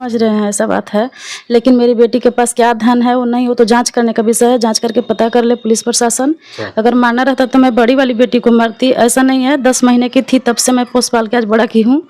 समझ रहे हैं, ऐसा बात है। लेकिन मेरी बेटी के पास क्या धन है वो नहीं, वो तो जांच करने का विषय है। जांच करके पता कर ले पुलिस प्रशासन। अगर मानना रहता तो मैं बड़ी वाली बेटी को मारती। ऐसा नहीं है, 10 महीने की थी तब से मैं पोस पाल के आज बड़ा की हूँ।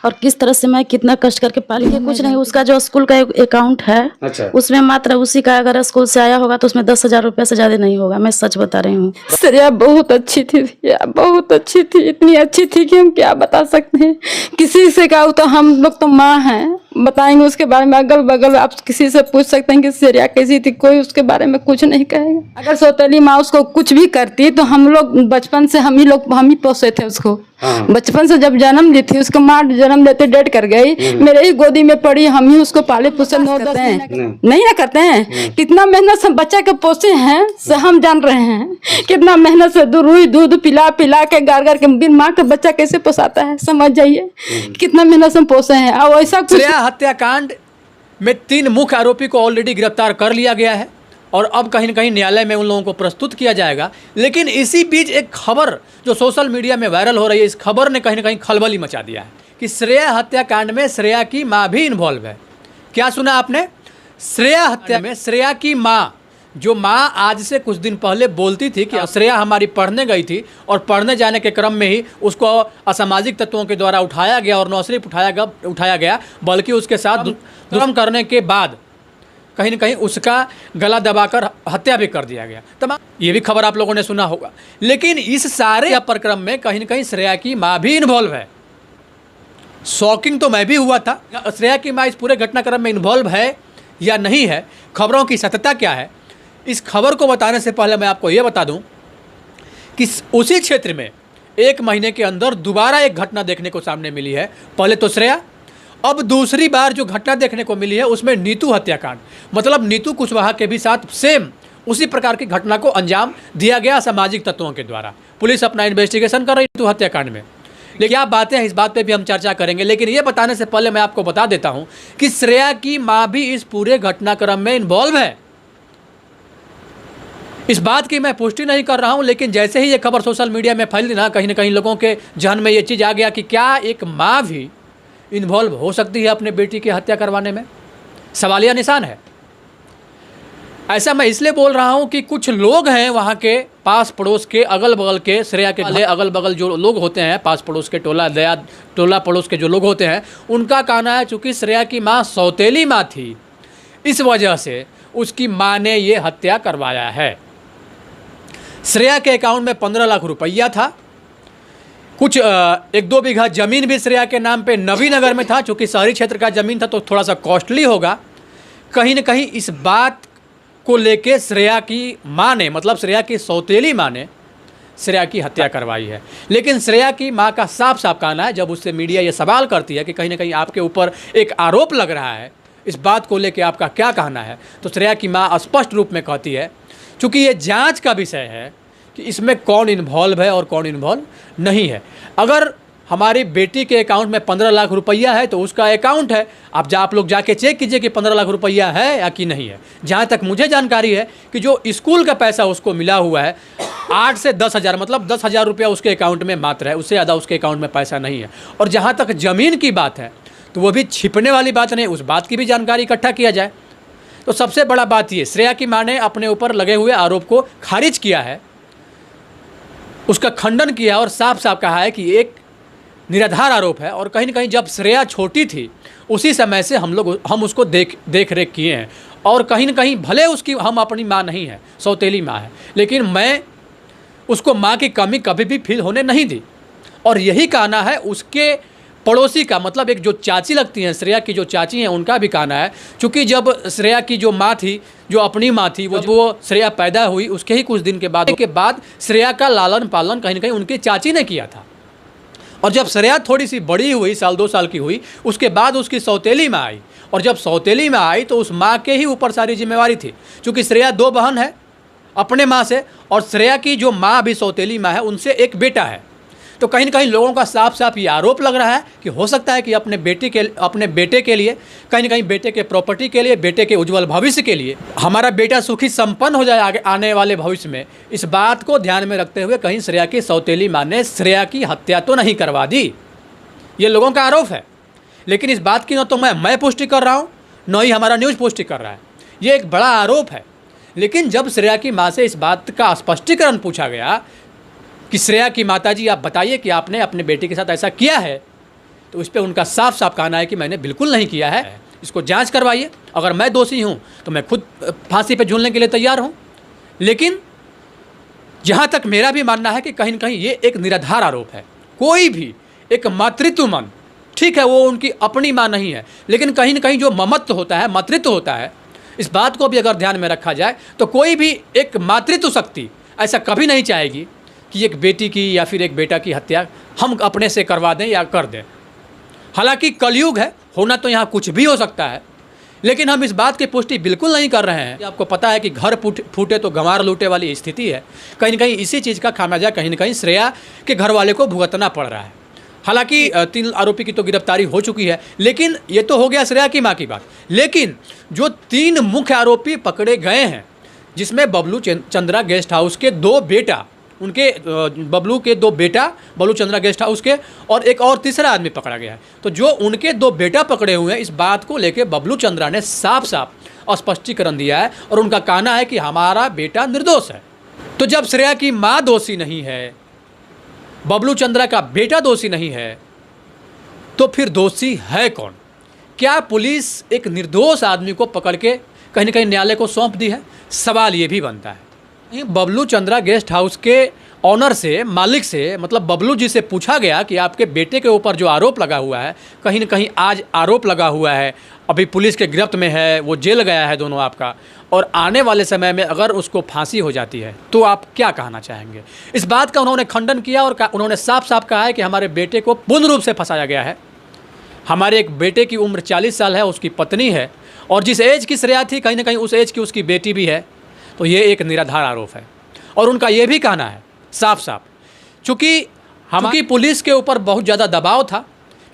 और किस तरह से मैं कितना कष्ट करके पाली है, कुछ नहीं। उसका जो स्कूल का अकाउंट है उसमें मात्र उसी का, अगर स्कूल से आया होगा तो उसमें 10,000 रुपये से ज्यादा नहीं होगा। मैं सच बता रही हूँ। श्रेया बहुत अच्छी थी, बहुत अच्छी थी, इतनी अच्छी थी कि हम क्या बता सकते हैं। किसी से कहा तो हम लोग तो माँ हैं, बताएंगे उसके बारे में। अगल बगल आप किसी से पूछ सकते हैं कि श्रेया कैसी थी, कोई उसके बारे में कुछ नहीं कहेगा। अगर सौतेली माँ उसको कुछ भी करती तो हम लोग बचपन से हम ही पोसे थे उसको। बचपन से जब जन्म ली थी, उसको माँ जन्म लेते डेड कर गई, मेरे ही गोदी में पड़ी, हम ही उसको पाले पोसे। 9-10 नहीं ना करते हैं। कितना मेहनत से बच्चा के पोसे हैं से हम जान रहे हैं। कितना मेहनत से दूध पिला पिला के गार गार के बिन माँ का बच्चा कैसे पोसाता है, समझ जाइए कितना मेहनत से पोसे हैं। और ऐसा श्रेया हत्याकांड में 3 मुख्य आरोपी को ऑलरेडी गिरफ्तार कर लिया गया है और अब कहीं न कहीं न्यायालय में उन लोगों को प्रस्तुत किया जाएगा। लेकिन इसी बीच एक खबर जो सोशल मीडिया में वायरल हो रही है, इस खबर ने कहीं न कहीं खलबली मचा दिया है कि श्रेया हत्याकांड में श्रेया की माँ भी इन्वॉल्व है। क्या सुना आपने? श्रेया हत्या में श्रेया की माँ, जो माँ आज से कुछ दिन पहले बोलती थी कि श्रेया हमारी पढ़ने गई थी और पढ़ने जाने के क्रम में ही उसको असामाजिक तत्वों के द्वारा उठाया गया और न सिर्फ उठाया गया बल्कि उसके साथ दुष्कर्म करने के बाद कहीं न कहीं उसका गला दबाकर हत्या भी कर दिया गया। तमाम ये भी खबर आप लोगों ने सुना होगा। लेकिन इस सारे प्रक्रम में कहीं न कहीं श्रेया की माँ भी इन्वॉल्व है। शॉकिंग तो मैं भी हुआ था। श्रेया की माँ इस पूरे घटनाक्रम में इन्वॉल्व है या नहीं है, खबरों की सत्यता क्या है, इस खबर को बताने से पहले मैं आपको ये बता दूं कि उसी क्षेत्र में 1 महीने के अंदर दोबारा एक घटना देखने को सामने मिली है। पहले तो श्रेया, अब दूसरी बार जो घटना देखने को मिली है उसमें नीतू हत्याकांड, मतलब नीतू कुशवाहा के भी साथ सेम उसी प्रकार की घटना को अंजाम दिया गया सामाजिक तत्वों के द्वारा। पुलिस अपना इन्वेस्टिगेशन कर रही है नीतू हत्याकांड में। लेकिन क्या बातें हैं, इस बात पे भी हम चर्चा करेंगे। लेकिन ये बताने से पहले मैं आपको बता देता हूं कि श्रेया की माँ भी इस पूरे घटनाक्रम में इन्वॉल्व है। इस बात की मैं पुष्टि नहीं कर रहा हूं, लेकिन जैसे ही ये खबर सोशल मीडिया में फैली ना, कहीं न कहीं लोगों के जहन में ये चीज़ आ गया कि क्या एक माँ भी इन्वॉल्व हो सकती है अपने बेटी की हत्या करवाने में। सवालिया निशान है। ऐसा मैं इसलिए बोल रहा हूं कि कुछ लोग हैं वहां के पास पड़ोस के, अगल बगल के, श्रेया के अगल बगल जो लोग होते हैं, पास पड़ोस के, टोला पड़ोस के जो लोग होते हैं, उनका कहना है चूँकि श्रेया की माँ सौतेली माँ थी, इस वजह से उसकी माँ ने ये हत्या करवाया है। श्रेया के अकाउंट में 15 लाख रुपया था। कुछ 1-2 बीघा ज़मीन भी श्रेया के नाम पे नवीनगर में था। चूँकि शहरी क्षेत्र का ज़मीन था तो थोड़ा सा कॉस्टली होगा। कहीं न कहीं इस बात को लेके श्रेया की माँ ने, मतलब श्रेया की सौतेली माँ ने श्रेया की हत्या करवाई है। लेकिन श्रेया की माँ का साफ साफ कहना है, जब उससे मीडिया ये सवाल करती है कि कहीं न कहीं आपके ऊपर एक आरोप लग रहा है, इस बात को लेके आपका क्या कहना है, तो श्रेया की माँ स्पष्ट रूप में कहती है चूँकि ये जांच का विषय है कि इसमें कौन इन्वॉल्व है और कौन इन्वॉल्व नहीं है। अगर हमारी बेटी के अकाउंट में 15 लाख रुपया है तो उसका अकाउंट है, आप लोग जाके चेक कीजिए कि 15 लाख रुपया है या कि नहीं है। जहाँ तक मुझे जानकारी है कि जो स्कूल का पैसा उसको मिला हुआ है 8 से 10,000, मतलब 10,000 रुपया उसके अकाउंट में मात्र है, उससे ज़्यादा उसके अकाउंट में पैसा नहीं है। और जहाँ तक ज़मीन की बात है तो वो भी छिपने वाली बात नहीं, उस बात की भी जानकारी इकट्ठा किया जाए। तो सबसे बड़ा बात ये, श्रेया की माँ ने अपने ऊपर लगे हुए आरोप को खारिज किया है, उसका खंडन किया और साफ साफ कहा है कि एक निराधार आरोप है। और कहीं न कहीं जब श्रेया छोटी थी उसी समय से हम उसको देख रेख किए हैं। और कहीं न कहीं भले उसकी हम अपनी माँ नहीं है, सौतेली माँ है, लेकिन मैं उसको माँ की कमी कभी भी फील होने नहीं दी। और यही कहना है उसके पड़ोसी का, मतलब एक जो चाची लगती हैं, श्रेया की जो चाची हैं, उनका भी कहना है। चूँकि जब श्रेया की जो माँ थी, जो अपनी माँ थी, वो श्रेया पैदा हुई उसके ही कुछ दिन के बाद श्रेया का लालन पालन कहीं न कहीं उनकी चाची ने किया था। और जब श्रेया थोड़ी सी बड़ी हुई, 1-2 साल की हुई, उसके बाद उसकी सौतेली माँ आई। और जब सौतेली माँ आई तो उस माँ के ही ऊपर सारी जिम्मेवारी थी। चूँकि श्रेया 2 बहन है अपने माँ से, और श्रेया की जो माँ अभी सौतेली माँ है उनसे एक बेटा है। तो कहीं न कहीं लोगों का साफ साफ ये आरोप लग रहा है कि हो सकता है कि अपने बेटे के लिए, कहीं न कहीं बेटे के प्रॉपर्टी के लिए, बेटे के उज्जवल भविष्य के लिए, हमारा बेटा सुखी संपन्न हो जाए आगे आने वाले भविष्य में, इस बात को ध्यान में रखते हुए कहीं श्रेया की सौतेली माँ ने श्रेया की हत्या तो नहीं करवा दी, ये लोगों का आरोप है। लेकिन इस बात की न तो मैं पुष्टि कर रहा हूँ, न ही हमारा न्यूज़ पुष्टि कर रहा है। ये एक बड़ा आरोप है। लेकिन जब श्रेया की माँ से इस बात का स्पष्टीकरण पूछा गया कि श्रेया की माताजी आप बताइए कि आपने अपने बेटे के साथ ऐसा किया है, तो उस पर उनका साफ साफ कहना है कि मैंने बिल्कुल नहीं किया है, इसको जांच करवाइए, अगर मैं दोषी हूँ तो मैं खुद फांसी पे झूलने के लिए तैयार हूँ। लेकिन जहाँ तक मेरा भी मानना है कि कहीं न कहीं ये एक निराधार आरोप है। कोई भी एक मातृत्व मन, ठीक है वो उनकी अपनी माँ नहीं है, लेकिन कहीं न कहीं जो ममत्व होता है, मातृत्व होता है, इस बात को भी अगर ध्यान में रखा जाए तो कोई भी एक मातृत्व शक्ति ऐसा कभी नहीं चाहेगी कि एक बेटी की या फिर एक बेटा की हत्या हम अपने से करवा दें या कर दें। हालांकि कलयुग है, होना तो यहाँ कुछ भी हो सकता है, लेकिन हम इस बात की पुष्टि बिल्कुल नहीं कर रहे हैं। आपको पता है कि घर फूटे तो गंवार लूटे वाली स्थिति है। कहीं न कहीं इसी चीज़ का खामियाजा कहीं न कहीं श्रेया के घर वाले को भुगतना पड़ रहा है। हालांकि 3 आरोपी की तो गिरफ्तारी हो चुकी है, लेकिन ये तो हो गया श्रेया की माँ की बात। लेकिन जो 3 मुख्य आरोपी पकड़े गए हैं, जिसमें बबलू चंद्रा गेस्ट हाउस के 2 बेटा, उनके बबलू के 2 बेटा बबलू चंद्रा गेस्ट हाउस के, और एक और तीसरा आदमी पकड़ा गया है। तो जो उनके 2 बेटा पकड़े हुए हैं, इस बात को लेकर बबलू चंद्रा ने साफ साफ स्पष्टीकरण दिया है और उनका कहना है कि हमारा बेटा निर्दोष है। तो जब श्रेया की माँ दोषी नहीं है, बबलू चंद्रा का बेटा दोषी नहीं है, तो फिर दोषी है कौन? क्या पुलिस एक निर्दोष आदमी को पकड़ के कहीं न कहीं न्यायालय को सौंप दी है? सवाल ये भी बनता है। बबलू चंद्रा गेस्ट हाउस के ऑनर से, मालिक से, मतलब बबलू जी से पूछा गया कि आपके बेटे के ऊपर जो आरोप लगा हुआ है, कहीं न कहीं आज आरोप लगा हुआ है, अभी पुलिस के गिरफ्त में है, वो जेल गया है दोनों आपका, और आने वाले समय में अगर उसको फांसी हो जाती है तो आप क्या कहना चाहेंगे? इस बात का उन्होंने खंडन किया और उन्होंने साफ साफ कहा है कि हमारे बेटे को पूर्ण रूप से फंसाया गया है। हमारे एक बेटे की उम्र 40 साल है, उसकी पत्नी है, और जिस एज की श्रेया थी कहीं न कहीं उस एज की उसकी बेटी भी है। तो ये एक निराधार आरोप है। और उनका ये भी कहना है साफ साफ, चूँकि हमारी पुलिस के ऊपर बहुत ज़्यादा दबाव था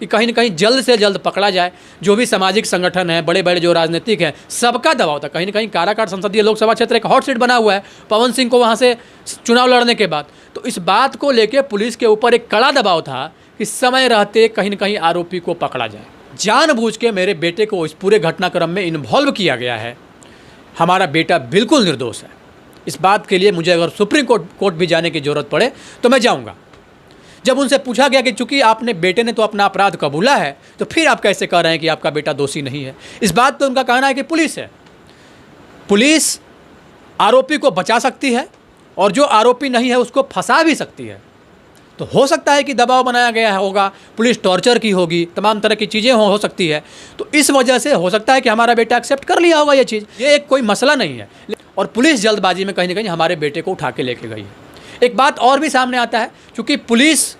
कि कहीं न कहीं जल्द से जल्द पकड़ा जाए। जो भी सामाजिक संगठन है, बड़े बड़े जो राजनीतिक हैं, सबका दबाव था। कहीं न कहीं काराकाट संसदीय लोकसभा क्षेत्र एक हॉट सीट बना हुआ है पवन सिंह को वहाँ से चुनाव लड़ने के बाद। तो इस बात को लेकर पुलिस के ऊपर एक कड़ा दबाव था कि समय रहते कहीं न कहीं आरोपी को पकड़ा जाए। जानबूझ के मेरे बेटे को इस पूरे घटनाक्रम में इन्वॉल्व किया गया है। हमारा बेटा बिल्कुल निर्दोष है। इस बात के लिए मुझे अगर सुप्रीम कोर्ट भी जाने की ज़रूरत पड़े तो मैं जाऊंगा। जब उनसे पूछा गया कि चूंकि आपने बेटे ने तो अपना अपराध कबूला है, तो फिर आप कैसे कह रहे हैं कि आपका बेटा दोषी नहीं है? इस बात पर उनका कहना है कि पुलिस है, पुलिस आरोपी को बचा सकती है और जो आरोपी नहीं है उसको फंसा भी सकती है। तो हो सकता है कि दबाव बनाया गया होगा, पुलिस टॉर्चर की होगी, तमाम तरह की चीज़ें हो सकती है। तो इस वजह से हो सकता है कि हमारा बेटा एक्सेप्ट कर लिया होगा ये चीज़। ये एक कोई मसला नहीं है। और पुलिस जल्दबाजी में कहीं ना कहीं हमारे बेटे को उठा के लेके गई है। एक बात और भी सामने आता है, क्योंकि पुलिस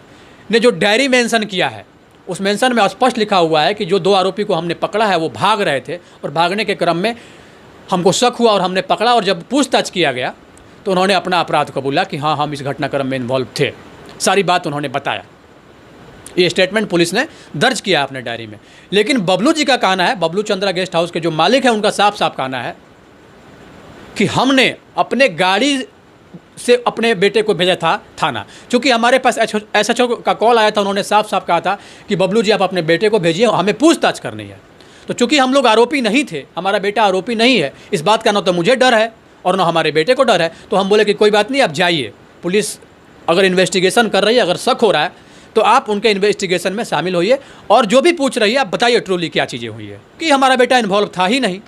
ने जो डायरी मेंशन किया है, उस मेंशन में स्पष्ट लिखा हुआ है कि जो 2 आरोपी को हमने पकड़ा है वो भाग रहे थे, और भागने के क्रम में हमको शक हुआ और हमने पकड़ा, और जब पूछताछ किया गया तो उन्होंने अपना अपराध कबूला कि हाँ हम इस घटनाक्रम में इन्वॉल्व थे। सारी बात उन्होंने बताया। ये स्टेटमेंट पुलिस ने दर्ज किया अपने डायरी में। लेकिन बबलू जी का कहना है, बबलू चंद्रा गेस्ट हाउस के जो मालिक हैं, उनका साफ साफ कहना है कि हमने अपने गाड़ी से अपने बेटे को भेजा था थाना। चूँकि हमारे पास SHO का कॉल आया था, उन्होंने साफ साफ कहा था कि बबलू जी आप अपने बेटे को भेजिए, हमें पूछताछ करनी है। तो चूँकि हम लोग आरोपी नहीं थे, हमारा बेटा आरोपी नहीं है, इस बात का ना तो मुझे डर है और ना हमारे बेटे को डर है, तो हम बोले कि कोई बात नहीं, आप जाइए, पुलिस अगर इन्वेस्टिगेशन कर रही है, अगर शक हो रहा है तो आप उनके इन्वेस्टिगेशन में शामिल होइए और जो भी पूछ रही है आप बताइए ट्रूली क्या चीज़ें हुई है। कि हमारा बेटा इन्वॉल्व था ही नहीं,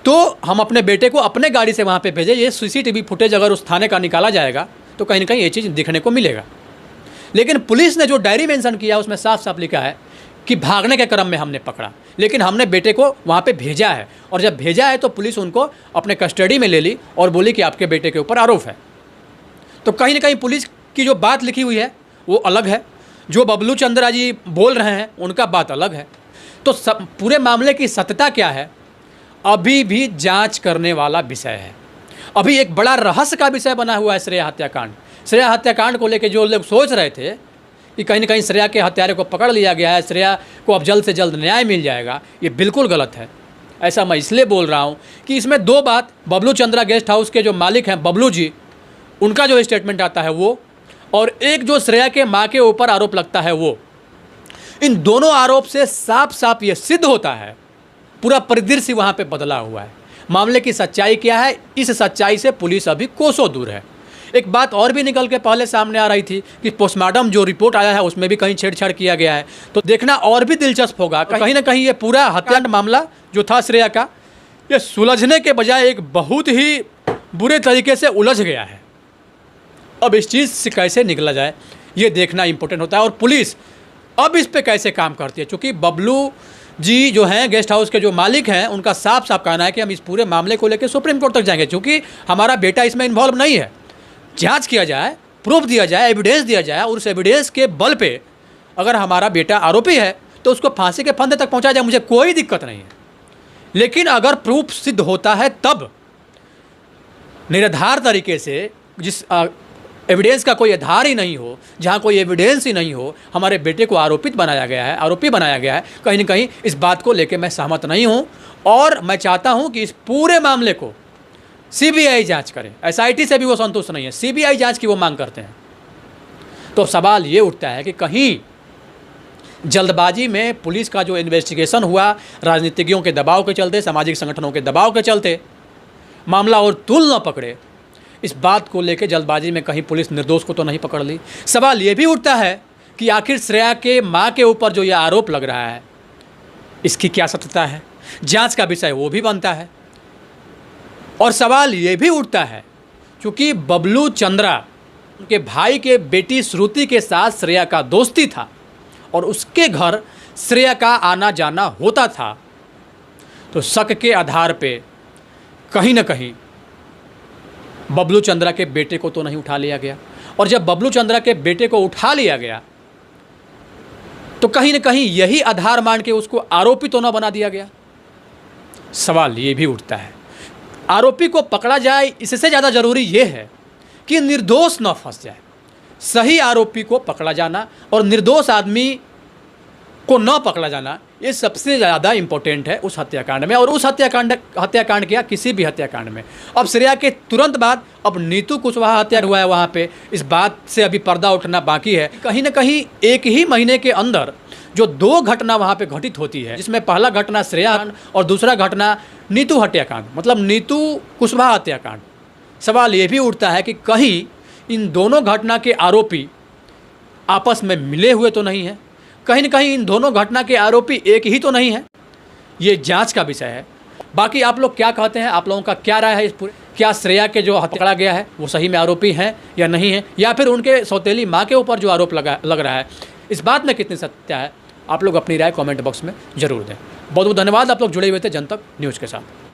तो हम अपने बेटे को अपने गाड़ी से वहाँ पे भेजे। ये CCTV फुटेज अगर उस थाने का निकाला जाएगा तो कहीं ना कहीं ये चीज़ दिखने को मिलेगा। लेकिन पुलिस ने जो डायरी मेंशन किया उसमें साफ साफ लिखा है कि भागने के क्रम में हमने पकड़ा, लेकिन हमने बेटे को वहाँ पे भेजा है, और जब भेजा है तो पुलिस उनको अपने कस्टडी में ले ली और बोली कि आपके बेटे के ऊपर आरोप है। तो कहीं ना कहीं पुलिस की जो बात लिखी हुई है वो अलग है, जो बबलू चंद्रा जी बोल रहे हैं उनका बात अलग है। तो पूरे मामले की सत्यता क्या है अभी भी जांच करने वाला विषय है। अभी एक बड़ा रहस्य का विषय बना हुआ है श्रेया हत्याकांड। श्रेया हत्याकांड को लेकर जो लोग सोच रहे थे कि कहीं ना कहीं श्रेया के हत्यारे को पकड़ लिया गया है, श्रेया को अब जल्द से जल्द न्याय मिल जाएगा, ये बिल्कुल गलत है। ऐसा मैं इसलिए बोल रहा हूँ कि इसमें 2 बात, बबलू चंद्रा गेस्ट हाउस के जो मालिक हैं बबलू जी, उनका जो स्टेटमेंट आता है वो, और एक जो श्रेया के माँ के ऊपर आरोप लगता है वो। इन दोनों आरोप से साफ साफ ये सिद्ध होता है, पूरा परिदृश्य वहाँ पे बदला हुआ है। मामले की सच्चाई क्या है, इस सच्चाई से पुलिस अभी कोसों दूर है। एक बात और भी निकल के पहले सामने आ रही थी कि पोस्टमार्टम जो रिपोर्ट आया है उसमें भी कहीं छेड़छाड़ किया गया है, तो देखना और भी दिलचस्प होगा। कहीं ना कहीं ये पूरा हत्याकांड मामला जो था श्रेया का, ये सुलझने के बजाय एक बहुत ही बुरे तरीके से उलझ गया है। अब इस चीज़ से कैसे निकला जाए ये देखना इम्पोर्टेंट होता है, और पुलिस अब इस पे कैसे काम करती है। चूँकि बबलू जी जो हैं गेस्ट हाउस के जो मालिक हैं, उनका साफ साफ कहना है कि हम इस पूरे मामले को लेकर सुप्रीम कोर्ट तक जाएंगे, क्योंकि हमारा बेटा इसमें इन्वॉल्व नहीं है। जांच किया जाए, प्रूफ दिया जाए, एविडेंस दिया जाए, और उस एविडेंस के बल पे अगर हमारा बेटा आरोपी है तो उसको फांसी के फंदे तक पहुंचाया जाए, मुझे कोई दिक्कत नहीं है। लेकिन अगर प्रूफ सिद्ध होता है तब निराधार तरीके से, जिस एविडेंस का कोई आधार ही नहीं हो, जहां कोई एविडेंस ही नहीं हो, हमारे बेटे को आरोपी बनाया गया है, कहीं ना कहीं इस बात को लेकर मैं सहमत नहीं हूं। और मैं चाहता हूं कि इस पूरे मामले को सीबीआई जांच करे। एसआईटी से भी वो संतुष्ट नहीं है, सीबीआई जांच की वो मांग करते हैं। तो सवाल ये उठता है कि कहीं जल्दबाजी में पुलिस का जो इन्वेस्टिगेशन हुआ, राजनीतिज्ञों के दबाव के चलते, सामाजिक संगठनों के दबाव के चलते, मामला और तूल न पकड़े, इस बात को लेकर जल्दबाजी में कहीं पुलिस निर्दोष को तो नहीं पकड़ ली। सवाल ये भी उठता है कि आखिर श्रेया के माँ के ऊपर जो ये आरोप लग रहा है, इसकी क्या सत्यता है, जांच का विषय वो भी बनता है। और सवाल ये भी उठता है, क्योंकि बबलू चंद्रा उनके भाई के बेटी श्रुति के साथ श्रेया का दोस्ती था और उसके घर श्रेया का आना जाना होता था, तो शक के आधार पे कहीं ना कहीं बबलू चंद्रा के बेटे को तो नहीं उठा लिया गया। और जब बबलू चंद्रा के बेटे को उठा लिया गया तो कहीं ना कहीं यही आधार मान के उसको आरोपी तो न बना दिया गया। सवाल ये भी उठता है, आरोपी को पकड़ा जाए, इससे ज़्यादा ज़रूरी ये है कि निर्दोष न फंस जाए। सही आरोपी को पकड़ा जाना और निर्दोष आदमी को न पकड़ा जाना, ये सबसे ज़्यादा इम्पोर्टेंट है उस हत्याकांड में, और उस हत्याकांड किया किसी भी हत्याकांड में। अब श्रेया के तुरंत बाद अब नीतू कुशवाहा हत्या हुआ है, वहाँ पे इस बात से अभी पर्दा उठना बाकी है। कहीं ना कहीं एक ही महीने के अंदर जो दो घटना वहाँ पे घटित होती है, जिसमें पहला घटना श्रेया और दूसरा घटना नीतू हत्याकांड, मतलब नीतू कुशवाहा हत्याकांड। सवाल ये भी उठता है कि कहीं इन दोनों घटना के आरोपी आपस में मिले हुए तो नहीं हैं, कहीं ना कहीं इन दोनों घटना के आरोपी एक ही तो नहीं है। ये जांच का विषय है। बाकी आप लोग क्या कहते हैं, आप लोगों का क्या राय है इस पूरे, क्या श्रेया के जो पकड़ा गया है वो सही में आरोपी हैं या नहीं है, या फिर उनके सौतेली माँ के ऊपर जो आरोप लग रहा है, इस बात में कितनी सत्य है? आप लोग अपनी राय कमेंट बॉक्स में ज़रूर दें। बहुत बहुत धन्यवाद, आप लोग जुड़े हुए थे जनतक न्यूज़ के साथ।